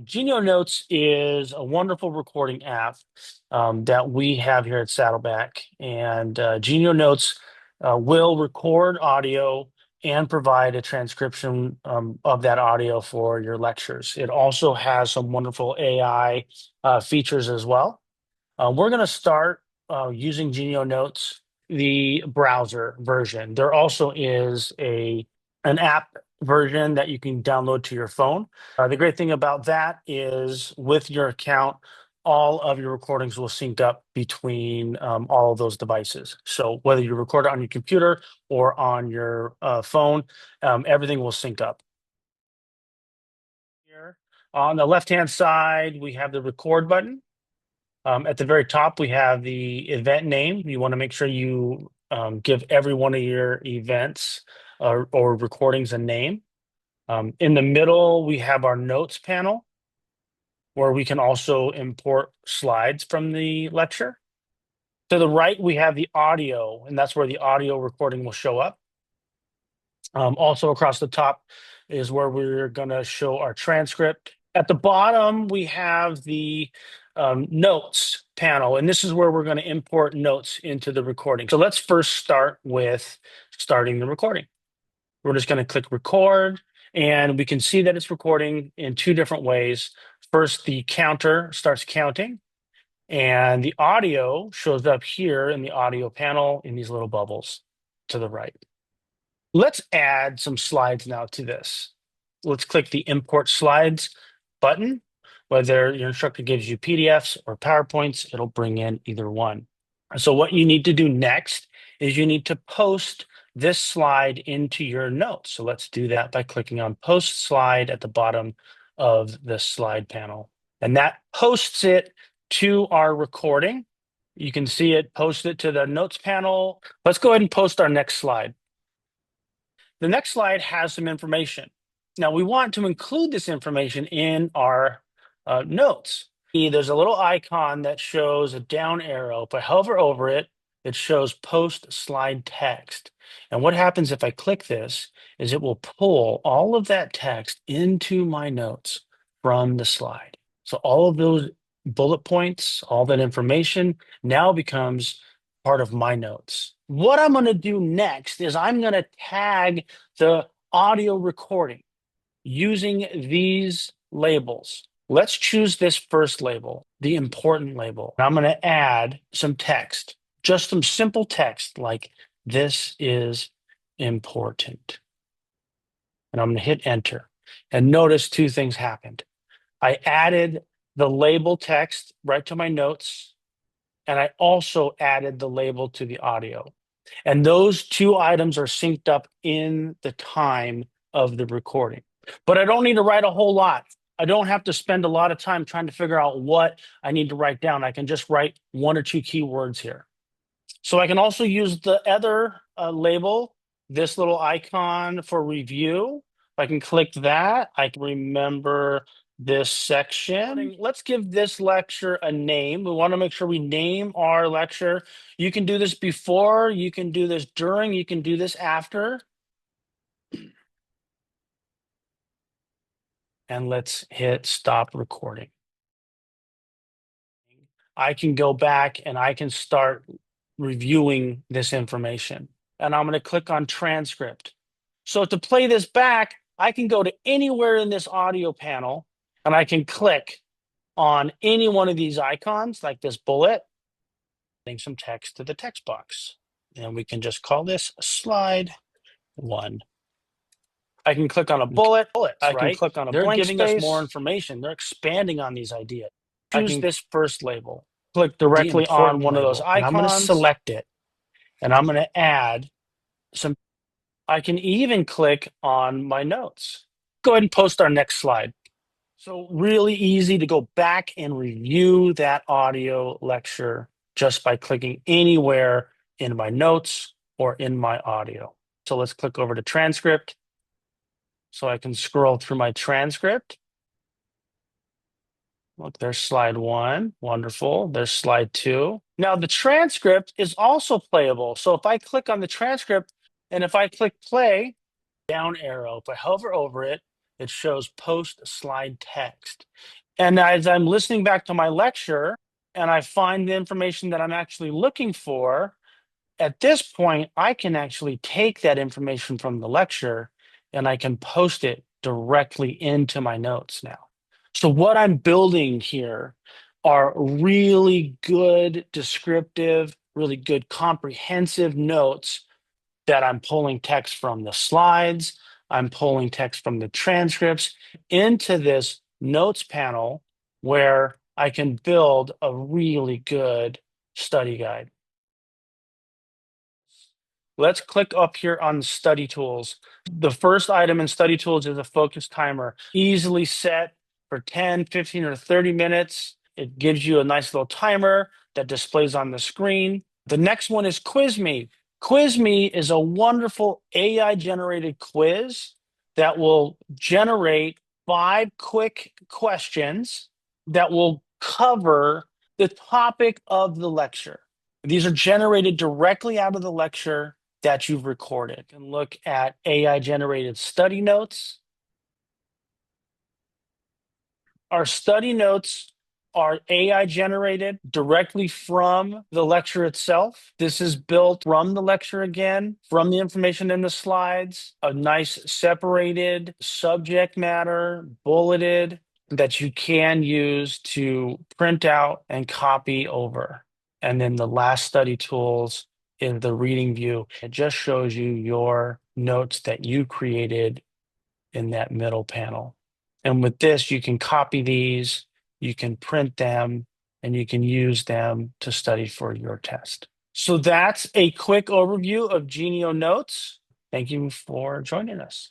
Genio Notes is a wonderful recording app that we have here at Saddleback. And Genio Notes will record audio and provide a transcription of that audio for your lectures. It also has some wonderful AI features as well. We're going to start using Genio Notes, the browser version. There also is an app version that you can download to your phone. The great thing about that is with your account, all of your recordings will sync up between all of those devices. So whether you record it on your computer or on your phone, everything will sync up. Here on the left-hand side, we have the record button. At the very top, we have the event name. You want to make sure you give every one of your events or recordings a name. In the middle, we have our notes panel, where we can also import slides from the lecture. To the right, we have the audio, and that's where the audio recording will show up. Also across the top is where we're going to show our transcript. At the bottom, we have the notes panel, and this is where we're going to import notes into the recording. So let's first start with starting the recording. We're just going to click record, and we can see that it's recording in two different ways. First, the counter starts counting, and the audio shows up here in the audio panel in these little bubbles to the right. Let's add some slides now to this. Let's click the import slides button. Whether your instructor gives you PDFs or PowerPoints, it'll bring in either one. So what you need to do next is you need to post this slide into your notes. So let's do that by clicking on Post Slide at the bottom of the slide panel. And that posts it to our recording. You can see it posted to the notes panel. Let's go ahead and post our next slide. The next slide has some information. Now we want to include this information in our notes. There's a little icon that shows a down arrow. If I hover over it, it shows post slide text. And what happens if I click this is it will pull all of that text into my notes from the slide. So all of those bullet points, all that information now becomes part of my notes. What I'm going to do next is I'm going to tag the audio recording using these labels. Let's choose this first label, the important label. I'm going to add some text, just some simple text like this is important. And I'm going to hit enter. And notice two things happened. I added the label text right to my notes, and I also added the label to the audio. And those two items are synced up in the time of the recording. But I don't need to write a whole lot. I don't have to spend a lot of time trying to figure out what I need to write down. I can just write one or two keywords here. So I can also use the other label, this little icon for review. If I can click that, I can remember this section. Let's give this lecture a name. We want to make sure we name our lecture. You can do this before, you can do this during, you can do this after. And let's hit stop recording. I can go back and I can start reviewing this information. And I'm going to click on transcript. So to play this back, I can go to anywhere in this audio panel and I can click on any one of these icons, like this bullet, adding some text to the text box. And we can just call this slide 1. I can click on a bullet. I can click on a blank space. They're giving us more information. They're expanding on these ideas. Choose this first label. Click directly on one of those icons. I'm going to select it. And I'm going to add some. I can even click on my notes. Go ahead and post our next slide. So really easy to go back and review that audio lecture just by clicking anywhere in my notes or in my audio. So let's click over to transcript. So I can scroll through my transcript. Look, there's slide 1. Wonderful. There's slide 2. Now the transcript is also playable. So if I click on the transcript and if I click play, down arrow, if I hover over it, it shows post slide text. And as I'm listening back to my lecture and I find the information that I'm actually looking for, at this point, I can actually take that information from the lecture and I can post it directly into my notes now. So what I'm building here are really good descriptive, really good comprehensive notes that I'm pulling text from the slides, I'm pulling text from the transcripts into this notes panel where I can build a really good study guide. Let's click up here on study tools. The first item in study tools is a focus timer, easily set for 10, 15, or 30 minutes. It gives you a nice little timer that displays on the screen. The next one is QuizMe. QuizMe is a wonderful AI generated quiz that will generate 5 quick questions that will cover the topic of the lecture. These are generated directly out of the lecture that you've recorded. You can look at AI generated study notes. Our study notes are AI generated directly from the lecture itself. This is built from the lecture again, from the information in the slides, a nice separated subject matter, bulleted, that you can use to print out and copy over. And then the last study tools in the reading view, it just shows you your notes that you created in that middle panel. And with this, you can copy these, you can print them, and you can use them to study for your test. So that's a quick overview of Genio Notes. Thank you for joining us.